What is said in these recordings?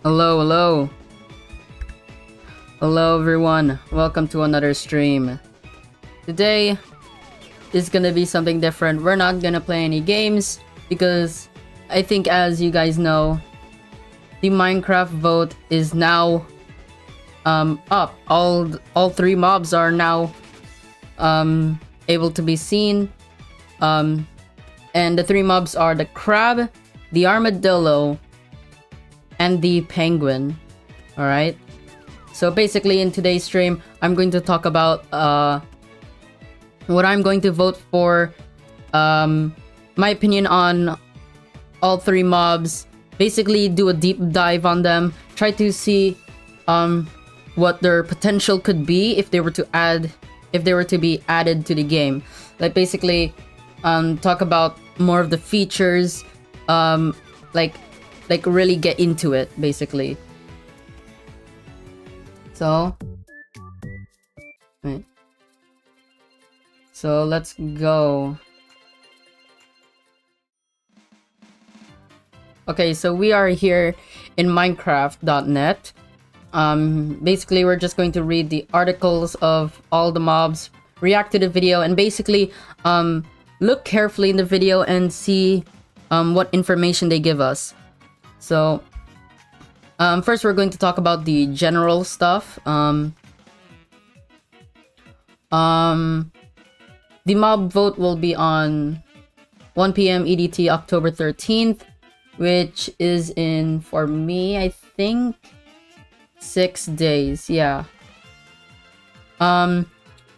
Hello, hello. Hello everyone, welcome to another stream. Today is gonna be something different. We're not gonna play any games because I think, as you guys know, the Minecraft vote is now up. All three mobs are now able to be seen. And the three mobs are the crab, the armadillo, and the penguin. Alright? So basically in today's stream, I'm going to talk about what I'm going to vote for, my opinion on all three mobs, basically do a deep dive on them, try to see what their potential could be if they were to be added to the game. Like basically talk about more of the features, like really get into it basically. So wait. So let's go. Okay, so we are here in Minecraft.net. Basically we're just going to read the articles of all the mobs, react to the video, and basically look carefully in the video and see what information they give us. So first we're going to talk about the general stuff. The mob vote will be on 1 p.m. EDT October 13th, which is in, for me, I think 6 days. Yeah.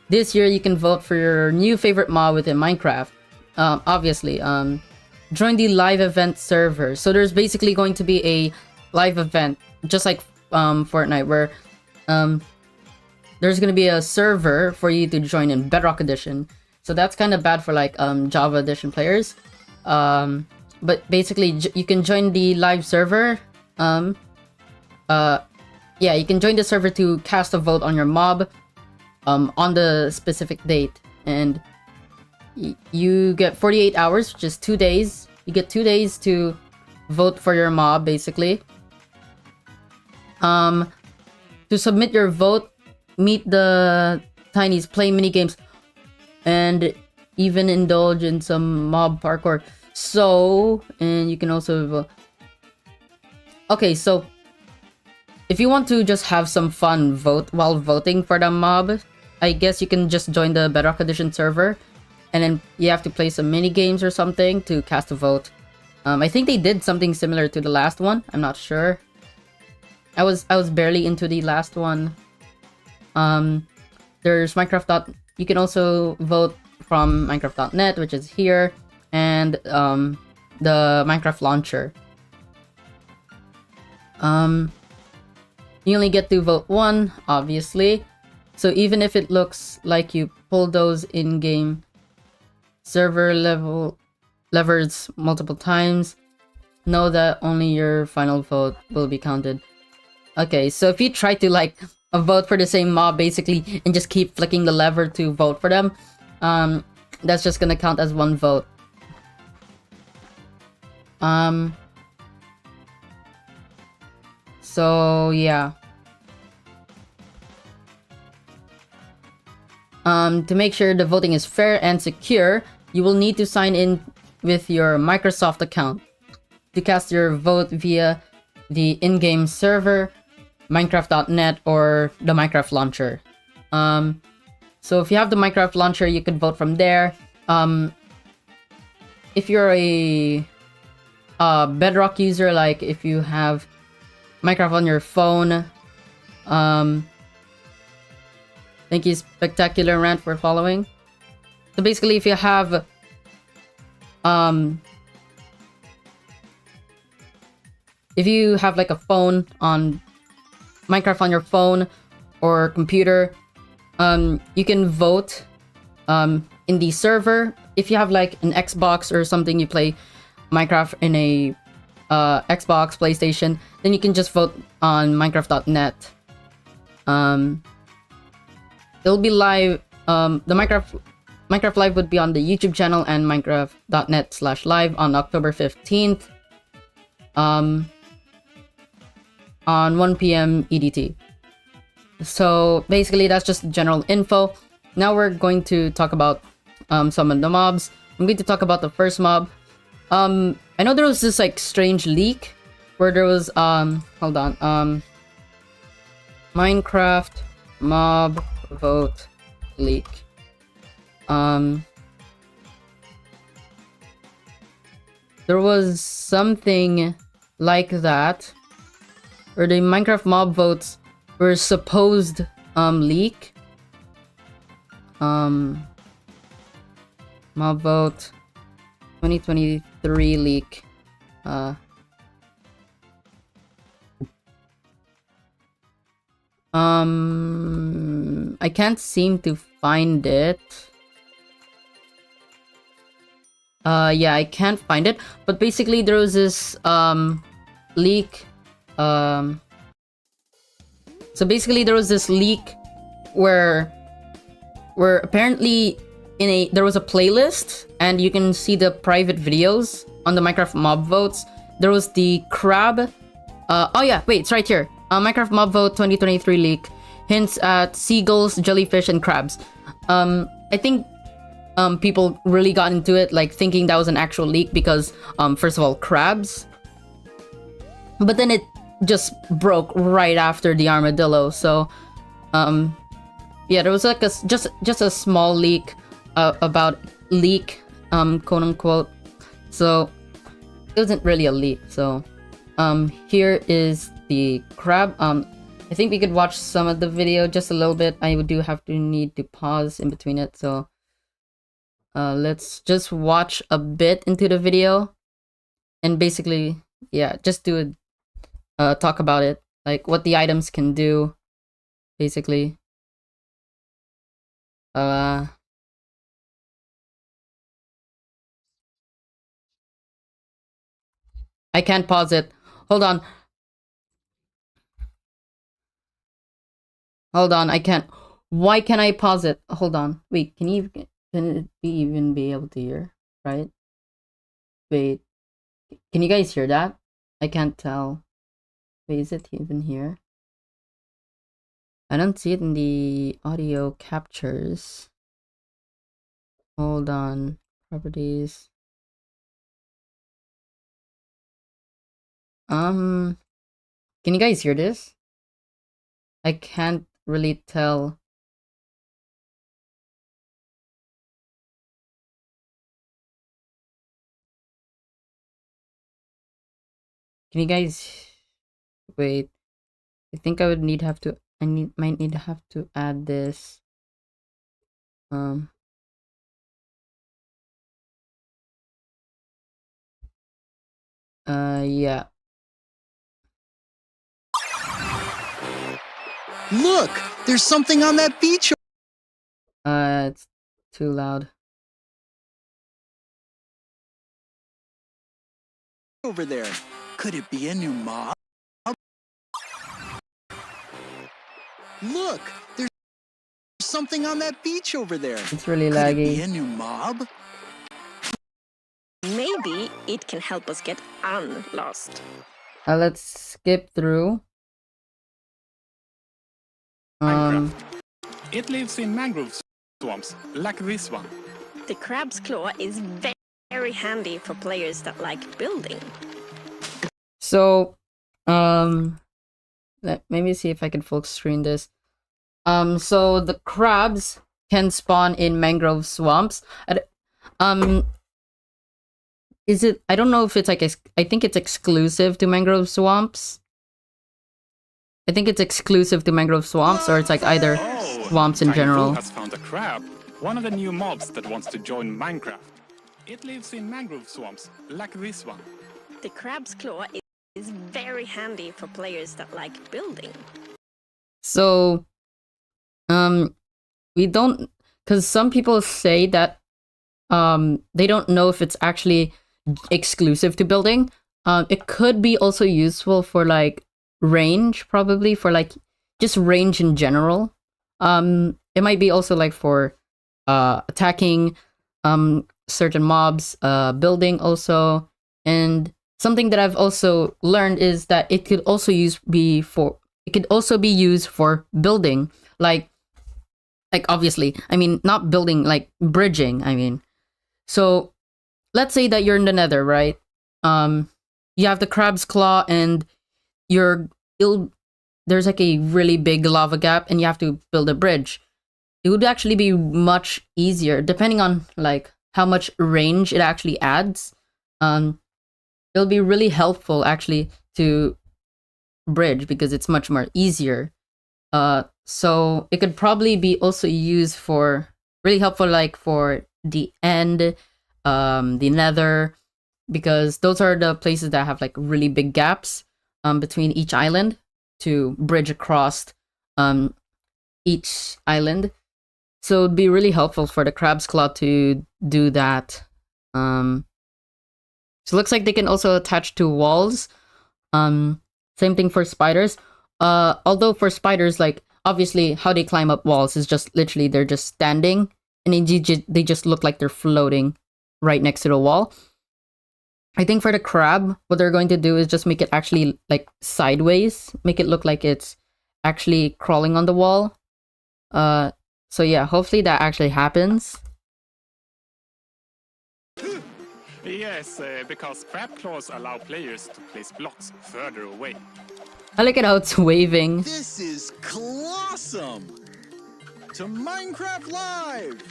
This year you can vote for your new favorite mob within Minecraft. Obviously, join the live event server. So there's basically going to be a live event, just like Fortnite, where there's gonna be a server for you to join in Bedrock Edition. So that's kind of bad for like Java Edition players. But basically you can join the live server. Yeah, you can join the server to cast a vote on your mob on the specific date, and you get 48 hours, which is 2 days. You get 2 days to vote for your mob basically. To submit your vote, meet the Tinies, play mini games, and even indulge in some mob parkour. So, and you can also okay, so if you want to just have some fun while voting for the mob, I guess you can just join the Bedrock Edition server, and then you have to play some mini games or something to cast a vote. I think they did something similar to the last one. I'm not sure. I was barely into the last one. There's Minecraft. You can also vote from Minecraft.net, which is here, and the Minecraft launcher. You only get to vote one, obviously. So even if it looks like you pulled those in-game server levers multiple times, know that only your final vote will be counted. Okay, so if you try to like vote for the same mob basically and just keep flicking the lever to vote for them, that's just gonna count as one vote. So yeah. To make sure the voting is fair and secure, you will need to sign in with your Microsoft account to cast your vote via the in-game server, Minecraft.net, or the Minecraft launcher. So if you have the Minecraft launcher, you can vote from there. If you're a Bedrock user, like if you have Minecraft on your phone, thank you Spectacular Rant for following. So basically if you have like a phone on Minecraft on your phone or computer, you can vote in the server. If you have like an Xbox or something, you play Minecraft in a Xbox, PlayStation, then you can just vote on Minecraft.net. It'll be live. The Minecraft Live would be on the YouTube channel and Minecraft.net/live on October 15th. on 1 p.m. EDT. So basically that's just general info. Now we're going to talk about some of the mobs. I'm going to talk about the first mob. I know there was this like strange leak where there was hold on, Minecraft mob vote leak. There was something like that where the Minecraft mob votes were supposed leak. Mob vote 2023 leak. I can't seem to find it. Yeah, I can't find it. But basically there was this leak. So basically there was this leak where apparently there was a playlist and you can see the private videos on the Minecraft mob votes. There was the crab. Oh yeah, wait, it's right here. Minecraft mob vote 2023 leak hints at seagulls, jellyfish, and crabs. I think people really got into it, like thinking that was an actual leak because first of all, crabs. But then it just broke right after the armadillo. So yeah, there was like just a small leak about leak, quote unquote. So it wasn't really a leak. So here is the crab. I think we could watch some of the video just a little bit. I do have to need to pause in between it. So let's just watch a bit into the video and basically, yeah, just do a talk about it, like what the items can do, basically. I can't pause it. Hold on. Hold on, I can't. Why can't I pause it? Hold on. Wait, can it even be able to hear? Right? Wait. Can you guys hear that? I can't tell. Wait, is it even here? I don't see it in the audio captures. Hold on. Properties. Can you guys hear this? I can't really tell. Can you guys wait? I think I would might need to have to add this. Yeah. Look, there's something on that beach. It's too loud. Over there. Could it be a new mob? Look, there's something on that beach over there. It's really Could laggy. it be a new mob? Maybe it can help us get unlost. Let's skip through. It lives in mangrove swamps, like this one. The crab's claw is very handy for players that like building. So, let me see if I can full screen this. So the crabs can spawn in mangrove swamps. Is it? I don't know if it's like I think it's exclusive to mangrove swamps. I think it's exclusive to mangrove swamps, or it's like either swamps in general. Has found a crab, one of the new mobs that wants to join Minecraft. It lives in mangrove swamps, like this one. The crab's claw is very handy for players that like building. So, we don't, because some people say that they don't know if it's actually exclusive to building. It could be also useful for like range, probably for like just range in general. It might be also like for attacking certain mobs, building also, and something that I've also learned is that it could also be used for building, like obviously, I mean, not building, like bridging, I mean. So let's say that you're in the Nether, right? You have the crab's claw, and there's like a really big lava gap, and you have to build a bridge. It would actually be much easier, depending on like how much range it actually adds. It'll be really helpful actually to bridge because it's much more easier. So it could probably be also used for really helpful, like for the end, the Nether, because those are the places that have like really big gaps between each island to bridge across each island. So it'd be really helpful for the crab's claw to do that. So it looks like they can also attach to walls. Same thing for spiders. Although for spiders, like obviously how they climb up walls is just literally they're just standing, and they just look like they're floating right next to the wall. I think for the crab, what they're going to do is just make it actually like sideways, make it look like it's actually crawling on the wall. So yeah, hopefully that actually happens. Yes, because crab claws allow players to place blocks further away. I like it how it's waving. This is awesome! To Minecraft Live!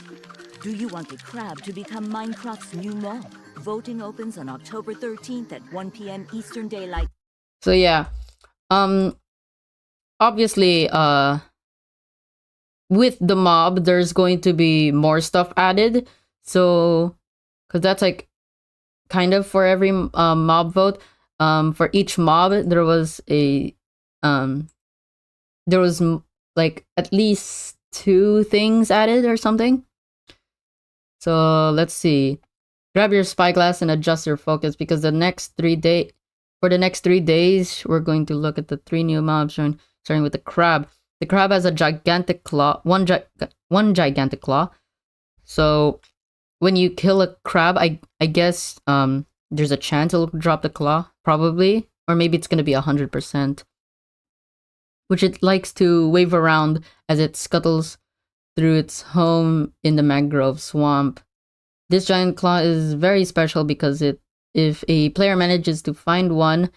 Do you want the crab to become Minecraft's new mob? Voting opens on October 13th at 1 p.m. Eastern Daylight. So yeah, obviously, with the mob, there's going to be more stuff added. So, because that's like kind of for every mob vote. For each mob, there was like at least 2 things added or something. So let's see. Grab your spyglass and adjust your focus because for the next 3 days, we're going to look at the 3 new mobs, starting with the crab. The crab has a gigantic claw, one gigantic claw. So when you kill a crab, I guess there's a chance it'll drop the claw, probably, or maybe it's gonna be 100%. Which it likes to wave around as it scuttles through its home in the mangrove swamp. This giant claw is very special because if a player manages to find one,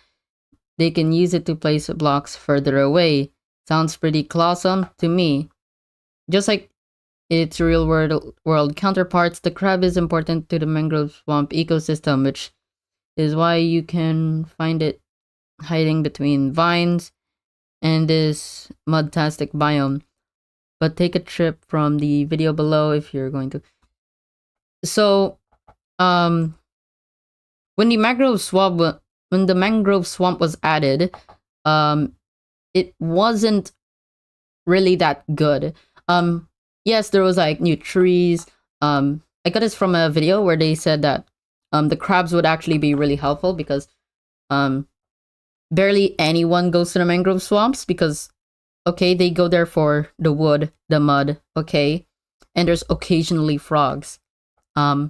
they can use it to place blocks further away. Sounds pretty clawsome to me. Just like its real world counterparts, the crab is important to the mangrove swamp ecosystem, which is why you can find it hiding between vines and this mudtastic biome. But take a trip from the video below if you're going to. So, when the mangrove swamp was added, it wasn't really that good. Yes, there was like new trees. I got this from a video where they said that the crabs would actually be really helpful because barely anyone goes to the mangrove swamps because, okay, they go there for the wood, the mud, okay, and there's occasionally frogs. So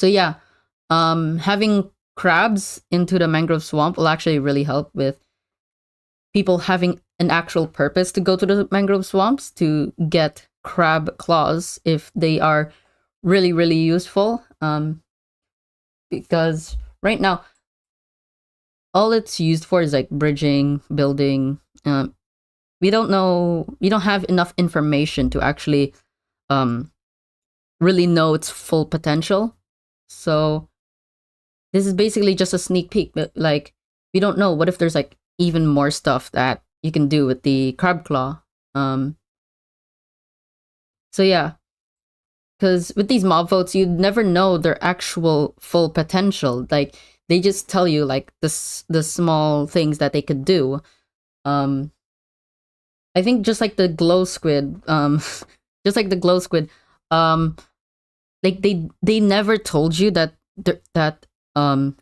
yeah, having crabs into the mangrove swamp will actually really help with people having an actual purpose to go to the mangrove swamps to get crab claws if they are really, really useful. Because right now, all it's used for is like bridging, building. We don't have enough information to actually really know its full potential. So this is basically just a sneak peek, but like we don't know what if there's like even more stuff that you can do with the crab claw. So yeah, because with these mob votes, you never know their actual full potential. Like they just tell you like the small things that they could do. I think just like the glow squid, like they never told you that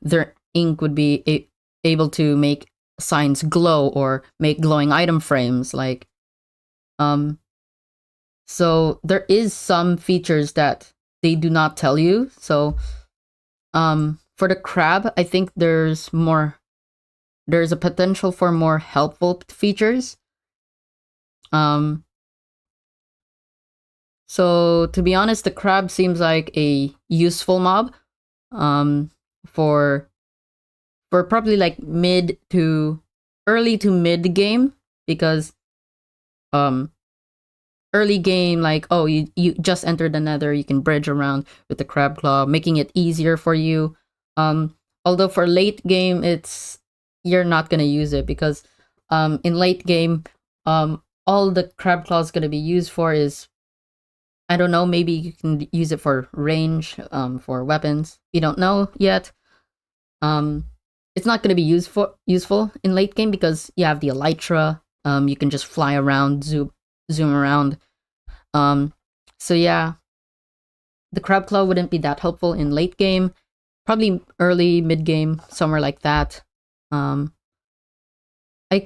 their ink would be able to make signs glow or make glowing item frames, like so there is some features that they do not tell you. So for the crab, I think there's a potential for more helpful features. So to be honest, the crab seems like a useful mob for probably like early to mid game, because early game, like, oh, you just entered the nether, you can bridge around with the crab claw, making it easier for you. Although for late game, you're not gonna use it, because in late game, all the crab claw is gonna be used for is, I don't know, maybe you can use it for range, for weapons. We don't know yet. It's not gonna be useful in late game because you have the elytra. You can just fly around, zoom around. So yeah, the crab claw wouldn't be that helpful in late game. Probably early, mid game, somewhere like that. I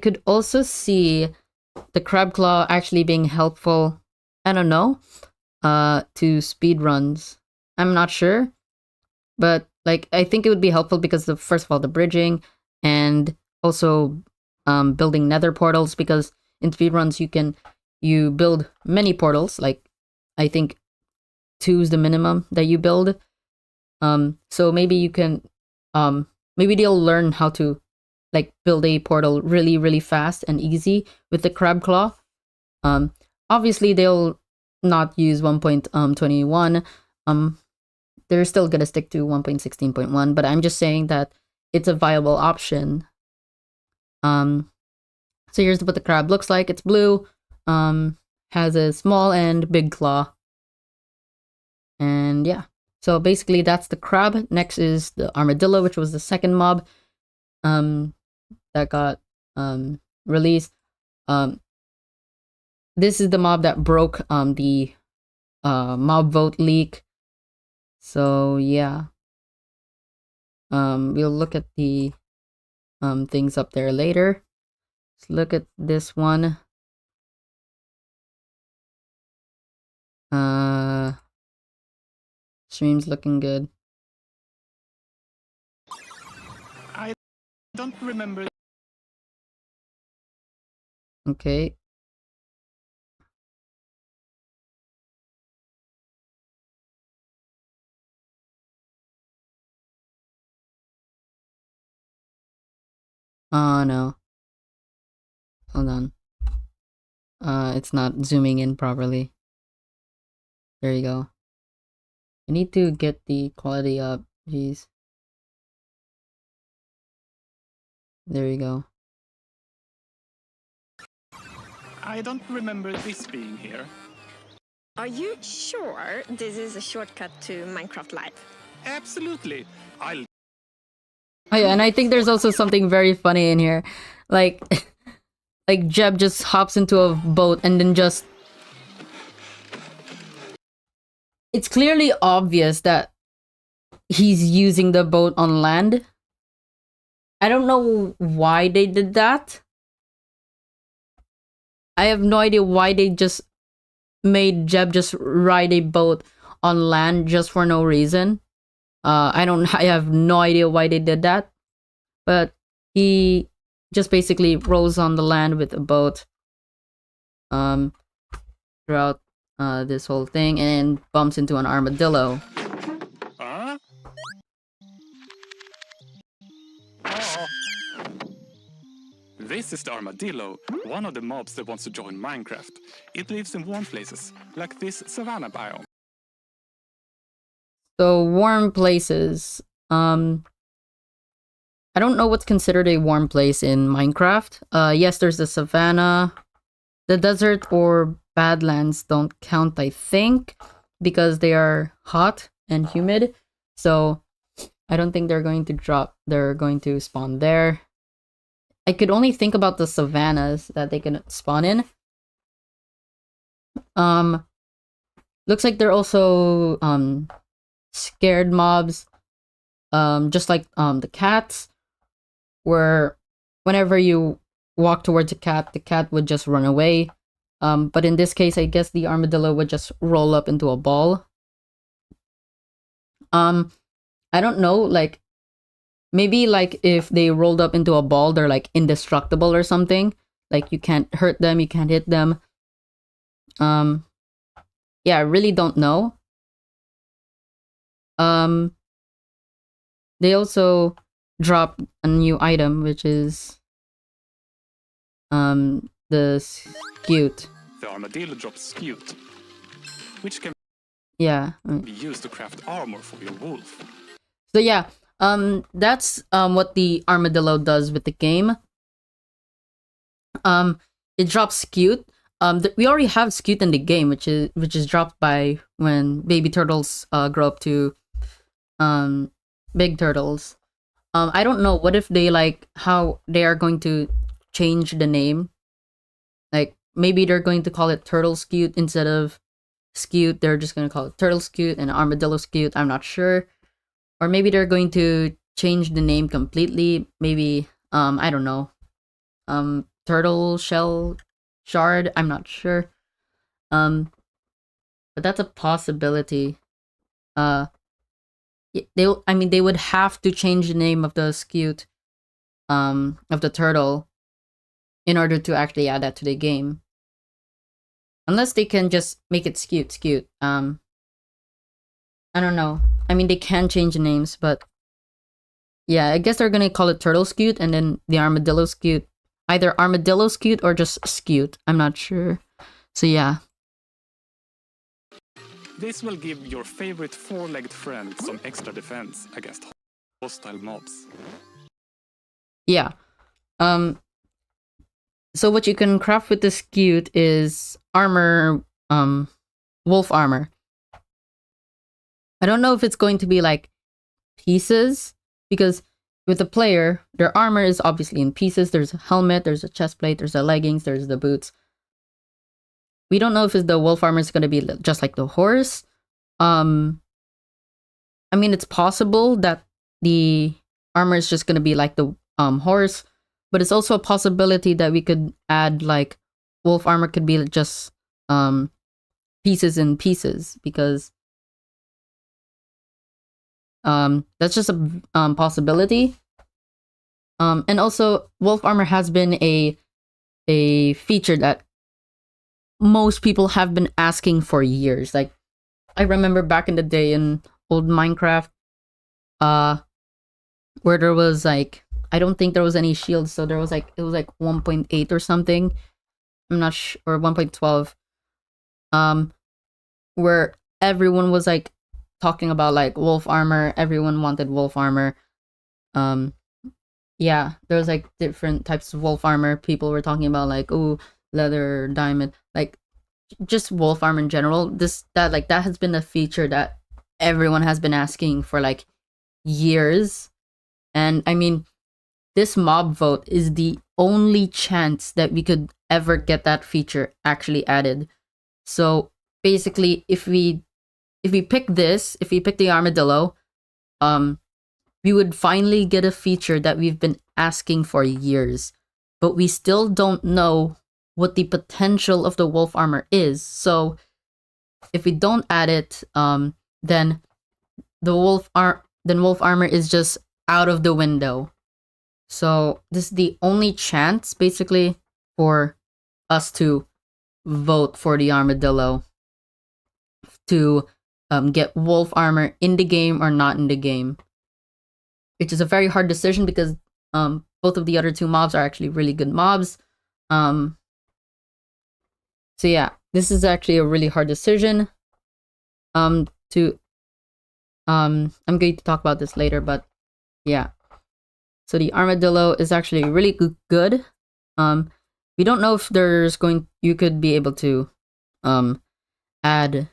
could also see the crab claw actually being helpful, I don't know, to speed runs. I'm not sure, but like, I think it would be helpful because first of all, the bridging, and also building nether portals, because in speedruns you build many portals. Like, I think 2 is the minimum that you build. So maybe you can maybe they'll learn how to like build a portal really, really fast and easy with the crab claw. Obviously they'll not use 1.21. They're still gonna stick to 1.16.1, but I'm just saying that it's a viable option. So here's what the crab looks like. It's blue, has a small and big claw. And yeah, so basically that's the crab. Next is the armadillo, which was the second mob that got released. This is the mob that broke the mob vote leak. So yeah, we'll look at the things up there later. Let's look at this one. Stream's looking good. I don't remember. Okay. Oh no. Hold on. It's not zooming in properly. There you go. I need to get the quality up. Jeez. There you go. I don't remember this being here. Are you sure this is a shortcut to Minecraft Live? Absolutely. I'll Oh yeah, and I think there's also something very funny in here. Like, like Jeb just hops into a boat and then just... It's clearly obvious that he's using the boat on land. I don't know why they did that. I have no idea why they just made Jeb just ride a boat on land just for no reason. I have no idea why they did that. But he just basically rolls on the land with a boat throughout this whole thing, and bumps into an armadillo. Huh? Oh. This is the armadillo, one of the mobs that wants to join Minecraft. It lives in warm places, like this savanna biome. So warm places. I don't know what's considered a warm place in Minecraft. Yes, there's the savanna. The desert or badlands don't count, I think, because they are hot and humid. So I don't think they're going to spawn there. I could only think about the savannas that they can spawn in. Looks like they're also scared mobs, just like the cats, where whenever you walk towards a cat, the cat would just run away. But in this case, I guess the armadillo would just roll up into a ball. I don't know, like, maybe like if they rolled up into a ball, they're like indestructible or something. Like you can't hurt them, you can't hit them. Yeah, I really don't know. They also dropped a new item, which is the Scute. The armadillo drops Scute, which can Yeah. be used to craft armor for your wolf. So yeah, that's what the armadillo does with the game. It drops Scute. We already have Scute in the game, which is dropped by when baby turtles grow up to big turtles. I don't know what if they like how they are going to change the name. Like maybe they're going to call it Turtle Scute instead of Scute. They're just going to call it Turtle Scute and Armadillo Scute. I'm not sure. Or maybe they're going to change the name completely. Maybe I don't know. Turtle Shell Shard. I'm not sure. But that's a possibility. They would have to change the name of the Scute, of the turtle, in order to actually add that to the game. Unless they can just make it Scute. I don't know. I mean, they can change the names, but yeah, I guess they're gonna call it Turtle Scute and then the Armadillo Scute. Either Armadillo Scute or just Scute. I'm not sure. So yeah. This will give your favorite four-legged friend some extra defense against hostile mobs. Yeah. So what you can craft with the Scute is armor, wolf armor. I don't know if it's going to be like pieces, because with the player, their armor is obviously in pieces. There's a helmet, there's a chest plate, there's the leggings, there's the boots. We don't know if the wolf armor is going to be just like the horse. I mean, it's possible that the armor is just going to be like the horse, but it's also a possibility that we could add like wolf armor could be just pieces in pieces, because that's just a possibility. And also wolf armor has been a feature that most people have been asking for years. Like I remember back in the day in old Minecraft, where there was like, I don't think there was any shields, so there was like, it was like 1.8 or something. I'm not sure, or 1.12. Where everyone was like talking about like wolf armor. Everyone wanted wolf armor. Yeah, there was like different types of wolf armor. People were talking about like, oh, leather, diamond, like just wolf armor in general. That has been a feature that everyone has been asking for like years. And I mean, this mob vote is the only chance that we could ever get that feature actually added. So basically, if we pick the armadillo, we would finally get a feature that we've been asking for years, but we still don't know what the potential of the wolf armor is. So if we don't add it, then wolf armor is just out of the window. So this is the only chance basically for us to vote for the armadillo to get wolf armor in the game or not in the game, which is a very hard decision because both of the other two mobs are actually really good mobs. So yeah, this is actually a really hard decision. I'm going to talk about this later, but yeah. So the armadillo is actually really good. We don't know if you could be able to add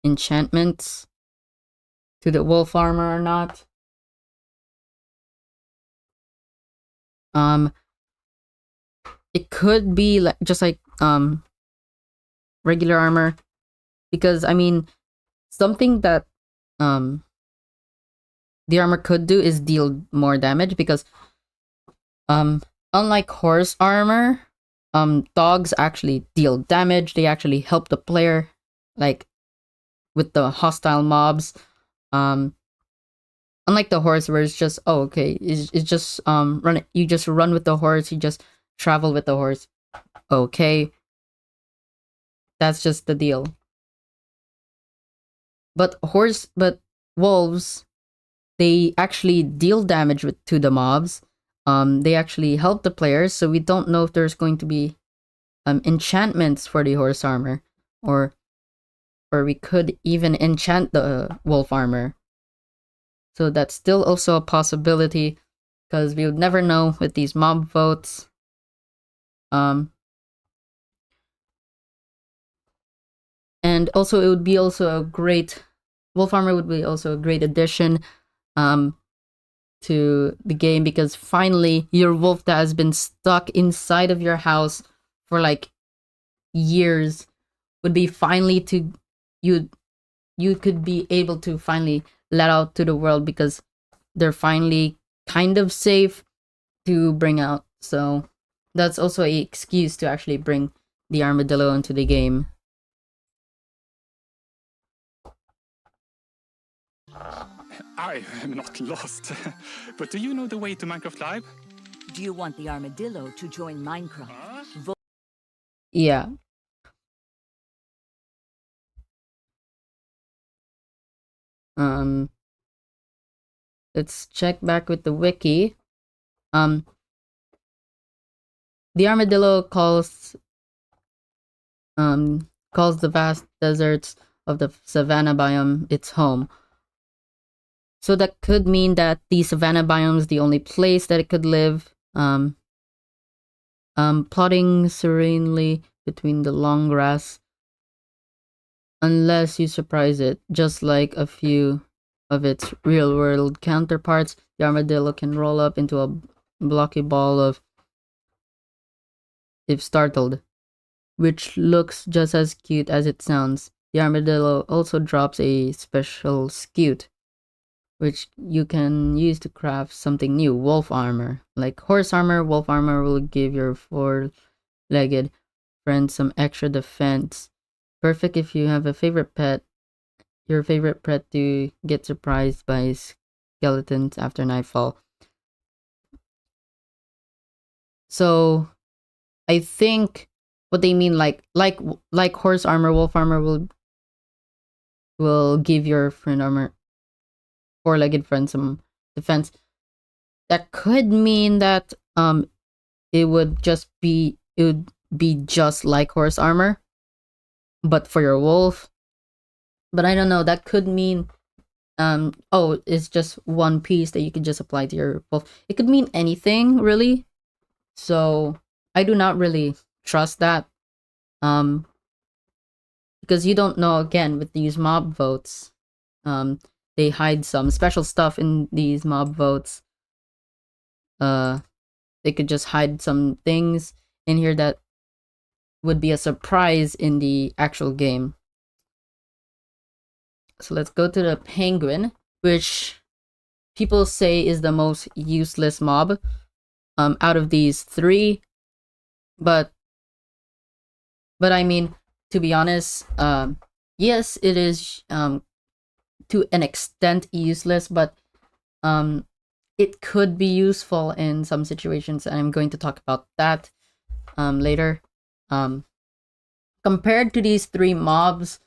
enchantments to the wolf armor or not. It could be like just like regular armor, because I mean, something that the armor could do is deal more damage, because unlike horse armor, dogs actually deal damage. They actually help the player like with the hostile mobs. Unlike the horse, where it's just, oh, okay, it's just run. You just run with the horse. You just travel with the horse. Okay, that's just the deal. But wolves, they actually deal damage to the mobs. They actually help the players, so we don't know if there's going to be enchantments for the horse armor, or we could even enchant the wolf armor. So that's still also a possibility, because we would never know with these mob votes. And also it would be also a great wolf armor would be also a great addition to the game, because finally your wolf that has been stuck inside of your house for like years would be finally to you could be able to finally let out to the world, because they're finally kind of safe to bring out. So that's also a excuse to actually bring the armadillo into the game. I am not lost. But do you know the way to Minecraft Live? Do you want the armadillo to join Minecraft? Yeah. Let's check back with the wiki. The armadillo calls the vast deserts of the savanna biome its home. So that could mean that the savanna biome is the only place that it could live. Plodding serenely between the long grass, unless you surprise it, just like a few of its real-world counterparts. The armadillo can roll up into a blocky ball if startled, which looks just as cute as it sounds. The armadillo also drops a special scute, which you can use to craft something new. Wolf armor. Like horse armor, wolf armor will give your four-legged friend some extra defense. Perfect if you have a favorite pet. Your favorite pet to get surprised by skeletons after nightfall. So I think what they mean, like horse armor, wolf armor will give your four-legged friend some defense. That could mean that it would be just like horse armor, but for your wolf. But I don't know, that could mean it's just one piece that you can just apply to your wolf. It could mean anything, really. So I do not really trust that. Because you don't know, again, with these mob votes. They hide some special stuff in these mob votes. They could just hide some things in here that would be a surprise in the actual game. So let's go to the penguin, which people say is the most useless mob out of these three. But I mean, to be honest, yes, it is to an extent useless, but it could be useful in some situations, and I'm going to talk about that later. Compared to these three mobs,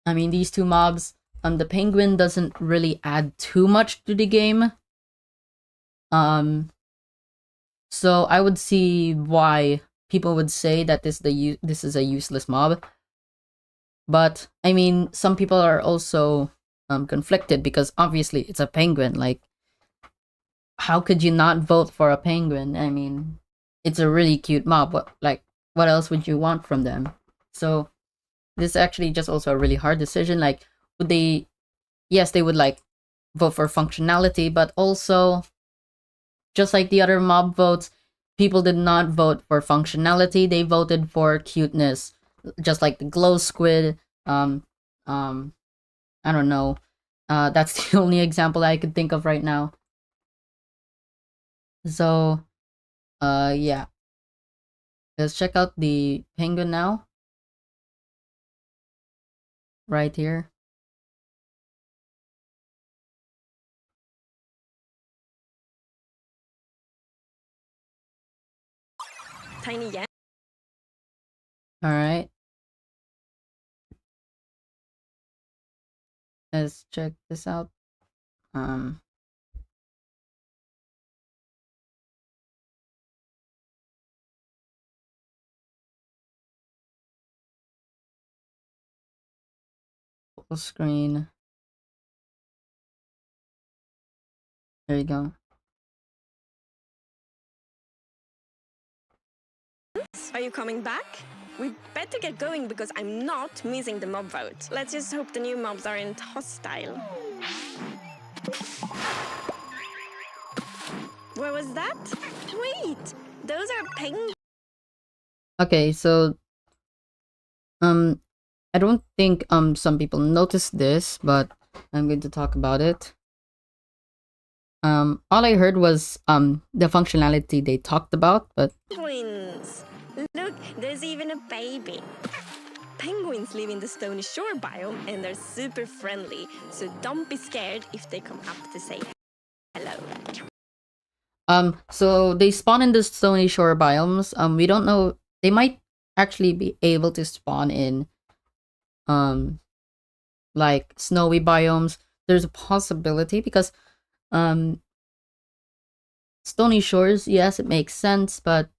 I mean, these two mobs, the penguin doesn't really add too much to the game. So I would see why people would say that this is a useless mob. But I mean, some people are also conflicted, because obviously it's a penguin. Like, how could you not vote for a penguin? I mean, it's a really cute mob. What else would you want from them? So this is actually just also a really hard decision. Like, would they? Yes, they would like vote for functionality, but also, just like the other mob votes, people did not vote for functionality. They voted for cuteness, just like the glow squid. I don't know. That's the only example I could think of right now. So, yeah. Let's check out the penguin now. Right here. Tiny Yen. All right. Let's check this out. Full screen. There you go. Are you coming back? We better get going because I'm not missing the mob vote. Let's just hope the new mobs aren't hostile. Where was that? Wait, those are penguins. Okay, so I don't think some people noticed this, but I'm going to talk about it. All I heard was the functionality they talked about, but Penguins. Look, there's even a baby. Penguins live in the Stony Shore biome and they're super friendly, so don't be scared if they come up to say hello. so they spawn in the Stony Shore biomes. We don't know, they might actually be able to spawn in like snowy biomes. There's a possibility because Stony Shores, yes, it makes sense, but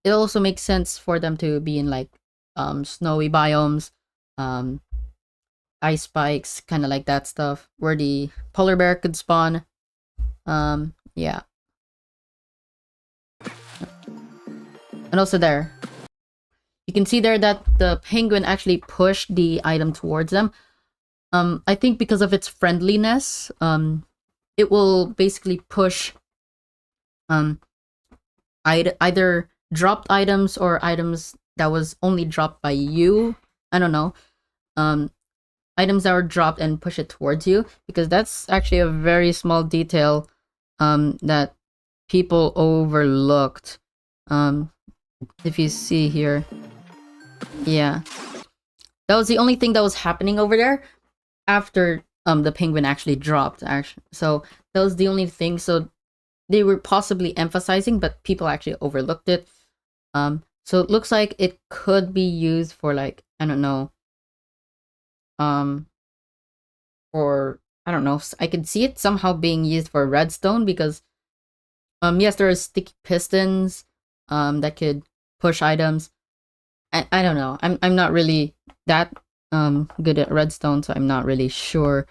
it also makes sense for them to be in like snowy biomes, ice spikes, kind of like that stuff, where the polar bear could spawn. Yeah. And also there, you can see there that the penguin actually pushed the item towards them. I think because of its friendliness, it will basically push either dropped items or items that was only dropped by you. I don't know. Items that were dropped and push it towards you, because that's actually a very small detail that people overlooked. If you see here, yeah, that was the only thing that was happening over there after the penguin actually dropped. So that was the only thing. So they were possibly emphasizing, but people actually overlooked it. So it looks like it could be used for, like, I don't know, or I don't know, I could see it somehow being used for redstone, because yes, there are sticky pistons that could push items. I don't know, I'm not really that good at redstone, so I'm not really sure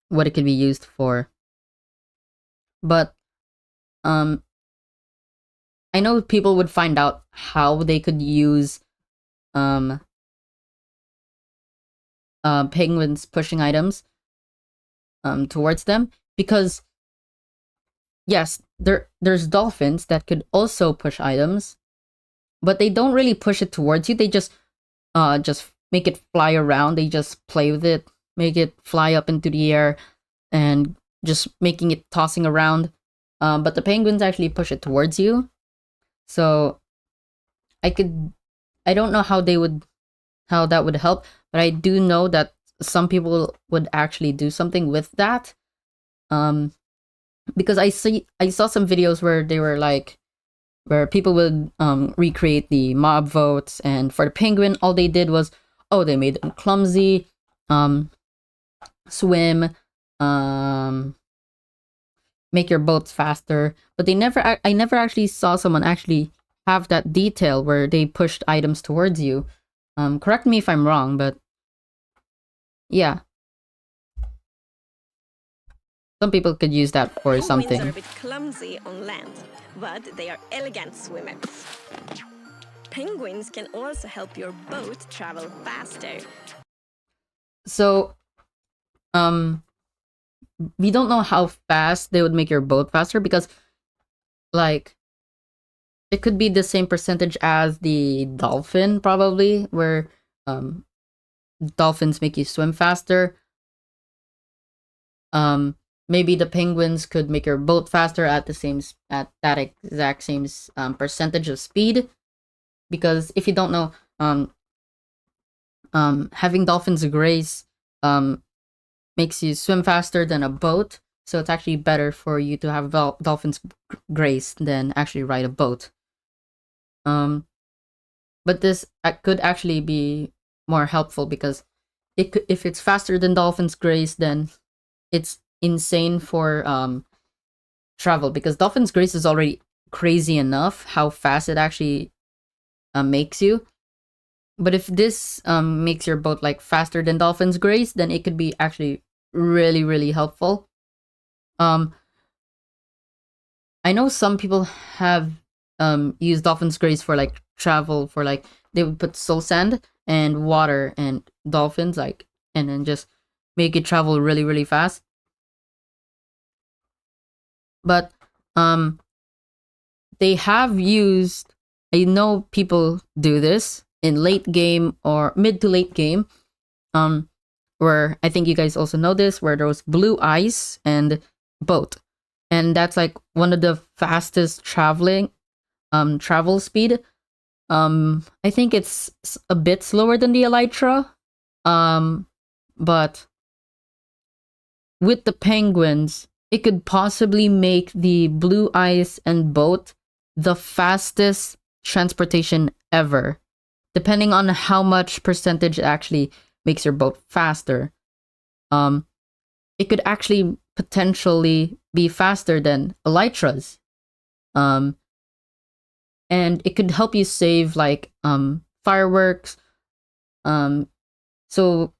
what it could be used for. But I know people would find out how they could use penguins pushing items towards them, because yes, there's dolphins that could also push items, but they don't really push it towards you. They just make it fly around. They just play with it, make it fly up into the air, and just making it tossing around. But the penguins actually push it towards you. So I don't know how that would help, but I do know that some people would actually do something with that. Because I saw some videos where they were like, where people would recreate the mob votes, and for the penguin, all they did was, they made them clumsy, swim, make your boats faster, but I never actually saw someone actually have that detail where they pushed items towards you. Correct me if I'm wrong, but yeah, some people could use that for Penguins something. are a bit clumsy on land, but they are elegant swimmers. Penguins can also help your boat travel faster. So, we don't know how fast they would make your boat faster, because, like, it could be the same percentage as the dolphin, probably, where dolphins make you swim faster. Maybe the penguins could make your boat faster at that exact same percentage of speed, because if you don't know, having dolphins graze makes you swim faster than a boat, so it's actually better for you to have dolphins graze than actually ride a boat. But this could actually be more helpful because if it's faster than Dolphin's Grace, then it's insane for travel, because Dolphin's Grace is already crazy enough how fast it actually makes you. But if this makes your boat like faster than Dolphin's Grace, then it could be actually really, really helpful. I know some people have used Dolphin's Grace for like travel, for like they would put soul sand and water and dolphins, like, and then just make it travel really, really fast. But they have used, I know people do this in late game or mid to late game, where I think you guys also know this, where there was blue ice and boat, and that's like one of the fastest travel speed. I think it's a bit slower than the Elytra, but with the penguins, it could possibly make the blue ice and boat the fastest transportation ever, depending on how much percentage it actually makes your boat faster. It could actually potentially be faster than Elytras. And it could help you save like fireworks. So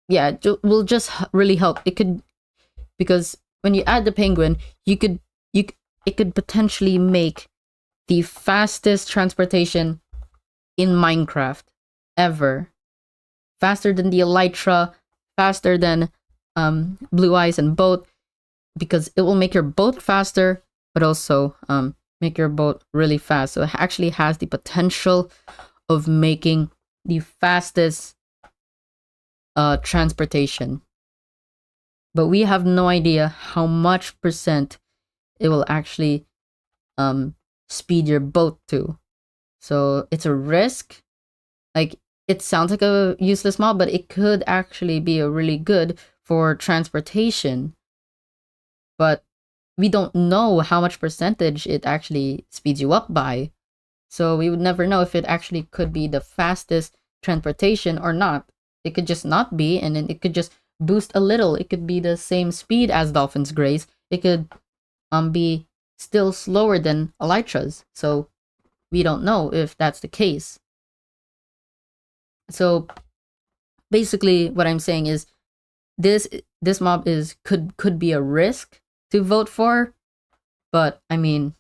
yeah, it will just really help. It could, because when you add the penguin, it could potentially make the fastest transportation in Minecraft ever. Faster than the Elytra, faster than blue ice and boat, because it will make your boat faster, but also make your boat really fast. So it actually has the potential of making the fastest transportation. But we have no idea how much percent it will actually speed your boat to. So it's a risk. Like, it sounds like a useless mob, but it could actually be a really good for transportation. But we don't know how much percentage it actually speeds you up by. So we would never know if it actually could be the fastest transportation or not. It could just not be, and then it could just boost a little. It could be the same speed as Dolphin's Grace. It could be still slower than Elytra's. So we don't know if that's the case. So basically what I'm saying is this mob could be a risk to vote for, but I mean,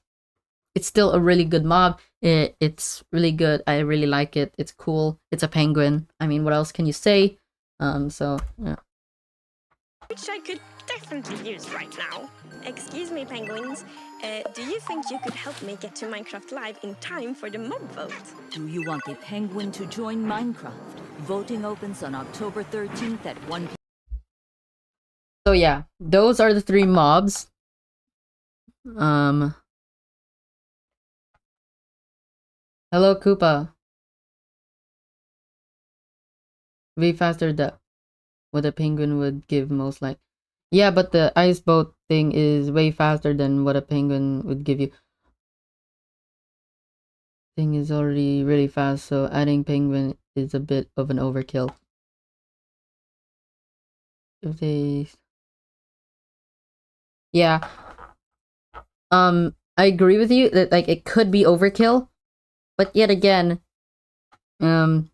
it's still a really good mob. It's really good. I really like it. It's cool. It's a penguin. I mean, what else can you say? So yeah. Which I could definitely use right now. Excuse me, penguins. Do you think you could help me get to Minecraft Live in time for the mob vote? Do you want the penguin to join Minecraft? Voting opens on October 13th at 1 p.m. So yeah, those are the 3 mobs. Hello, Koopa. Way faster than what a penguin would give most like. Yeah, but the ice boat thing is way faster than what a penguin would give you. Thing is already really fast, so adding penguin is a bit of an overkill. If they... Yeah. I agree with you that like it could be overkill, but yet again, it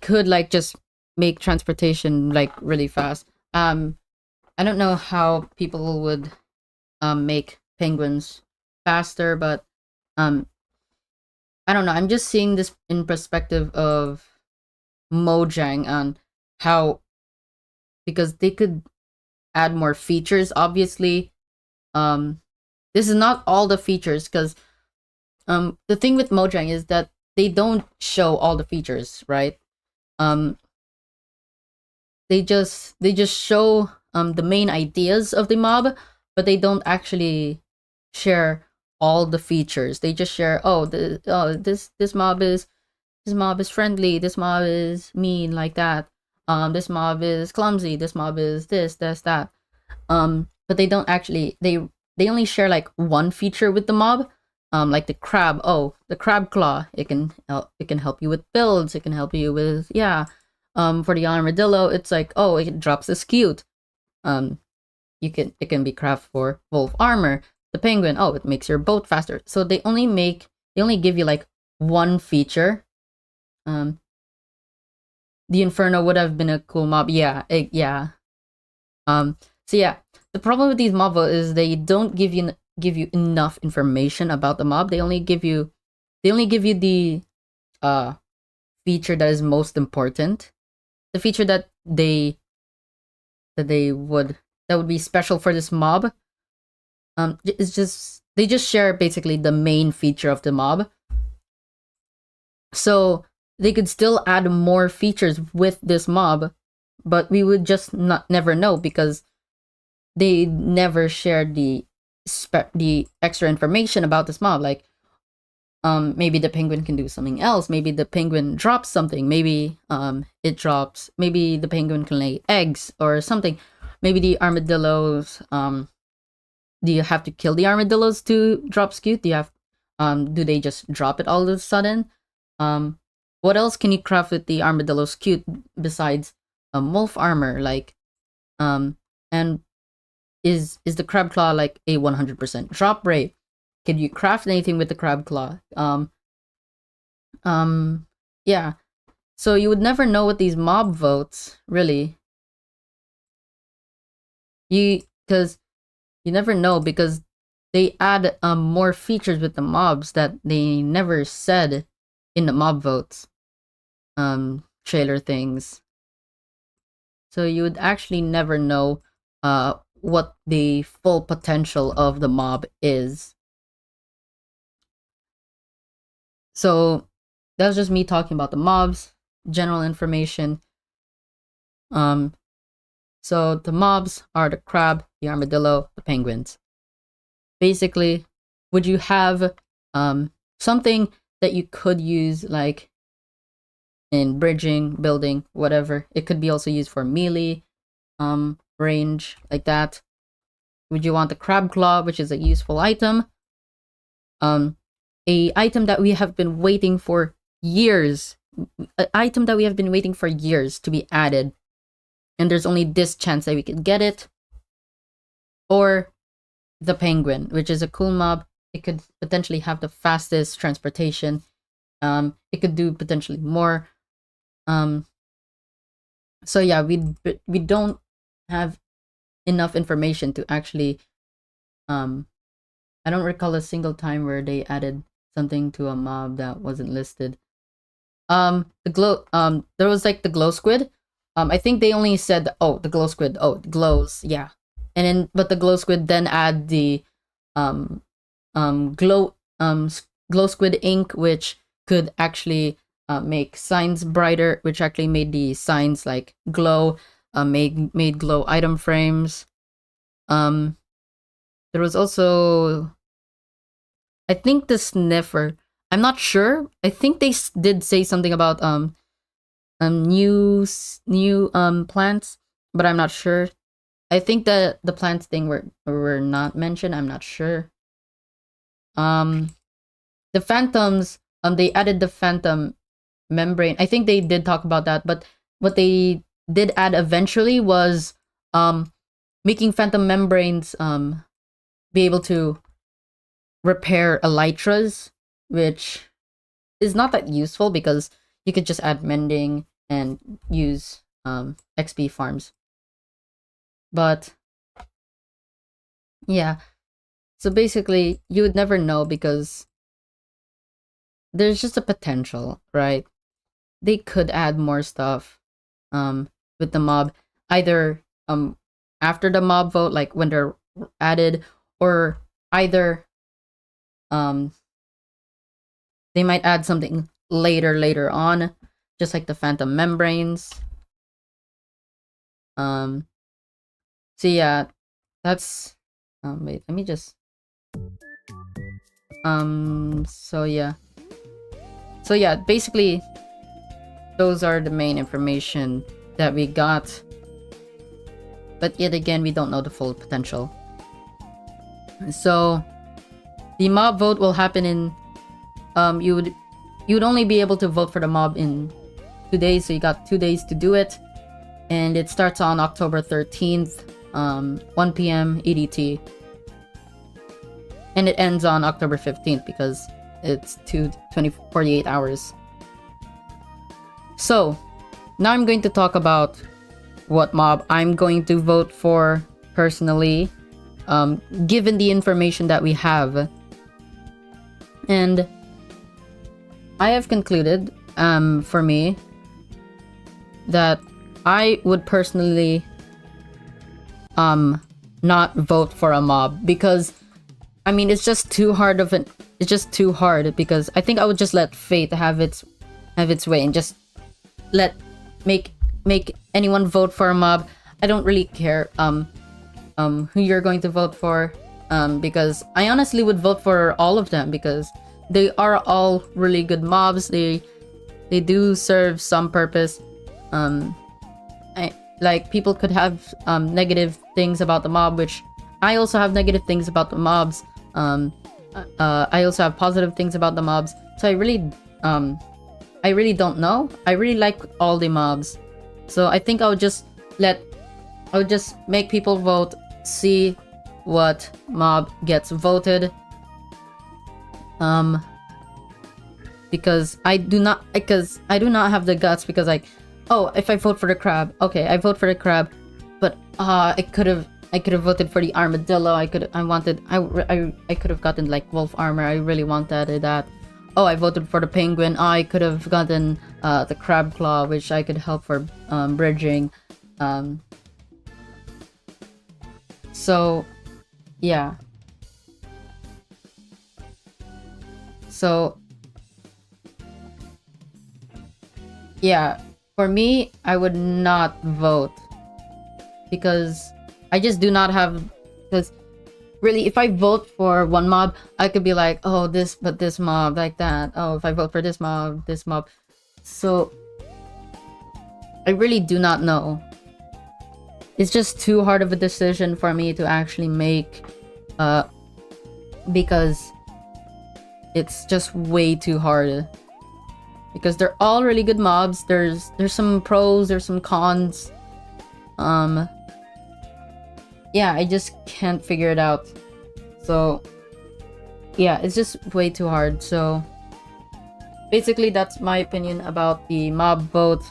could like just make transportation like really fast. I don't know how people would make penguins faster, but I don't know. I'm just seeing this in perspective of Mojang on how, because they could add more features, obviously. This is not all the features, because the thing with Mojang is that they don't show all the features, right? They just show the main ideas of the mob, but they don't actually share all the features. They just share, this mob is friendly, this mob is mean, like that. This mob is clumsy, this mob is this, that. But they don't actually, they only share like one feature with the mob. like the crab. Oh, the crab claw. It can help you with builds. It can help you with for the armadillo, it's like, oh, it drops a scute. It can be craft for wolf armor. The penguin, oh, it makes your boat faster. So they only give you like one feature. The Inferno would have been a cool mob. Yeah. So yeah, the problem with these mob votes is they don't give you enough information about the mob. They only give you the feature that is most important. The feature that would be special for this mob. Is just they just share basically the main feature of the mob. So they could still add more features with this mob, but we would just never know because they never shared the extra information about this mob. Like, maybe the penguin can do something else. Maybe the penguin drops something. Maybe maybe the penguin can lay eggs or something. Maybe the armadillos. Do you have to kill the armadillos to drop scute? Do they just drop it all of a sudden? What else can you craft with the armadillo scute besides wolf armor? Like, and is the crab claw like a 100% drop rate? Can you craft anything with the crab claw? Yeah. So you would never know with these mob votes, really. Because you never know because they add more features with the mobs that they never said in the mob votes. Trailer things. So you would actually never know what the full potential of the mob is. So that was just me talking about the mobs, general information. So the mobs are the crab, the armadillo, the penguins. Basically, would you have something that you could use like in bridging, building, whatever? It could be also used for melee, range, like that. Would you want the crab claw, which is a useful item? A item that we have been waiting for years. An item that we have been waiting for years to be added. And there's only this chance that we could get it. Or the penguin, which is a cool mob. It could potentially have the fastest transportation. It could do potentially more. So yeah, we don't have enough information to actually I don't recall a single time where they added something to a mob that wasn't listed. There was like the glow squid. I think they only said, oh, the glow squid, oh, it glows, yeah. And then but the glow squid then add the glow squid ink, which could actually make signs brighter, which actually made the signs like glow, made glow item frames. There was also, I think, the sniffer. I'm not sure. I think they did say something about new plants, but I'm not sure. I think that the plants thing were not mentioned. I'm not sure. The phantoms, they added the phantom membrane. I think they did talk about that, but what they did add eventually was making phantom membranes be able to repair elytras, which is not that useful because you could just add mending and use XP farms. But yeah, so basically you would never know because there's just a potential, right? They could add more stuff with the mob, either after the mob vote, like when they're added, or either they might add something later on, just like the phantom membranes. So yeah, that's wait, let me just so yeah, basically those are the main information that we got, but yet again we don't know the full potential. So the mob vote will happen in you would only be able to vote for the mob in 2 days, so you got 2 days to do it, and it starts on October 13th, 1 p.m. EDT, and it ends on October 15th because it's 48 hours. So now I'm going to talk about what mob I'm going to vote for personally, given the information that we have. And I have concluded, for me, that I would personally not vote for a mob, because I mean it's just too hard because I think I would just let fate have its way and just make anyone vote for a mob. I don't really care who you're going to vote for, because I honestly would vote for all of them because they are all really good mobs. They do serve some purpose. Like people could have negative things about the mob, which I also have negative things about the mobs. I also have positive things about the mobs. So I really don't know. I really like all the mobs. So I think I would just make people vote, see what mob gets voted. Because I do not have the guts, because like, oh, if I vote for the crab, okay, I vote for the crab, but I could have voted for the armadillo. I could have gotten like wolf armor. I really wanted that. Oh, I voted for the penguin. Oh, I could have gotten the crab claw, which I could help for bridging. So yeah. So yeah, for me, I would not vote because I just do not have. Because really, if I vote for one mob, I could be like, oh, this mob, like that. Oh, if I vote for this mob. So I really do not know. It's just too hard of a decision for me to actually make, because it's just way too hard. Because they're all really good mobs. There's some pros, there's some cons. Yeah, I just can't figure it out. So yeah, it's just way too hard. So basically that's my opinion about the mob vote.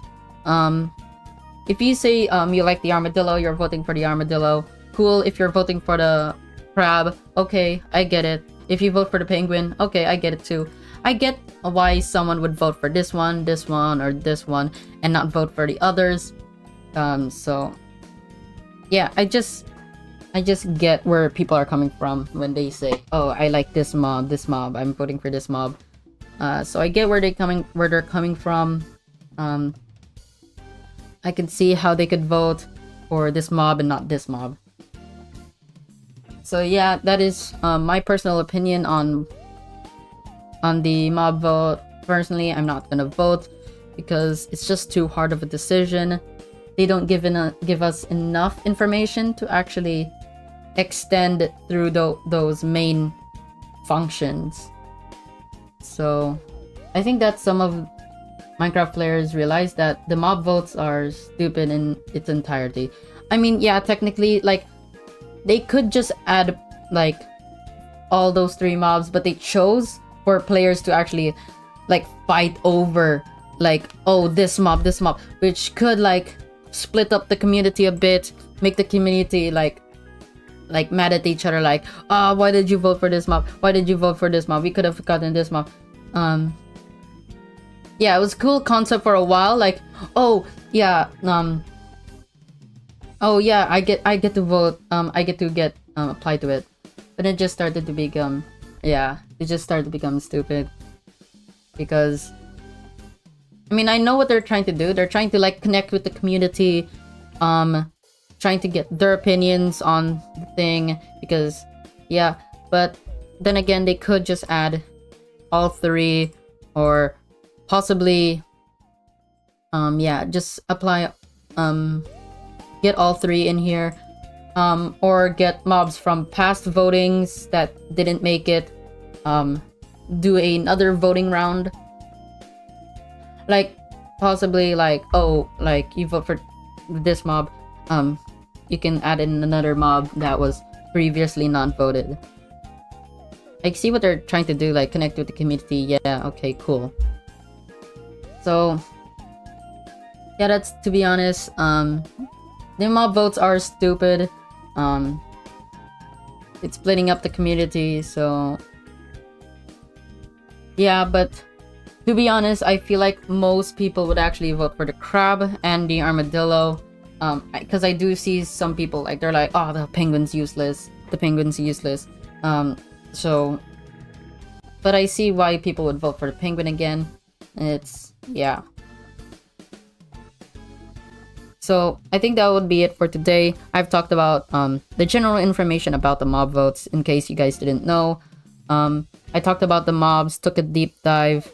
If you say you like the armadillo, you're voting for the armadillo. Cool. If you're voting for the crab, okay, I get it. If you vote for the penguin, okay, I get it too. I get why someone would vote for this one, or this one, and not vote for the others. So yeah, I just get where people are coming from when they say, "Oh, I like this mob, I'm voting for this mob." So I get where they're coming from. I can see how they could vote for this mob and not this mob. So yeah, that is my personal opinion on the mob vote. Personally, I'm not gonna vote because it's just too hard of a decision. They don't give us enough information to actually extend through those main functions. So I think that some of Minecraft players realize that the mob votes are stupid in its entirety. I mean, yeah, technically, like, they could just add like all those 3 mobs, but they chose for players to actually like fight over like, oh, this mob, which could like split up the community a bit, make the community like mad at each other, like, why did you vote for this mob? Why did you vote for this mob? We could have gotten this mob. Yeah, it was a cool concept for a while, like, oh yeah, I get to vote, I get to get applied to it. But it just started to become, stupid. Because I mean, I know what they're trying to do. They're trying to like connect with the community, trying to get their opinions on the thing, because yeah, but then again, they could just add all 3, or possibly just apply, get all 3 in here, or get mobs from past votings that didn't make it, do another voting round. Like, possibly like, oh, like you vote for this mob, you can add in another mob that was previously not voted. Like, see what they're trying to do, like connect with the community. Yeah, okay, cool. So yeah, that's, to be honest, the mob votes are stupid. It's splitting up the community, so yeah, but to be honest, I feel like most people would actually vote for the crab and the armadillo. Because I do see some people, like, they're like, oh, the penguin's useless. The penguin's useless. So, but I see why people would vote for the penguin again. It's, yeah. So, I think that would be it for today. I've talked about the general information about the mob votes, in case you guys didn't know. I talked about the mobs, took a deep dive,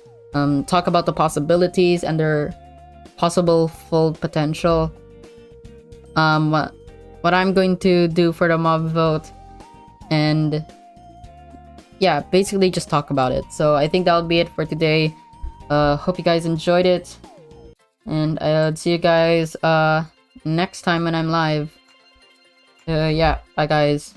talk about the possibilities and their possible full potential. What I'm going to do for the mob vote, and yeah, basically just talk about it. So I think that would be it for today. Hope you guys enjoyed it, and I'll see you guys next time when I'm live. Yeah, bye guys.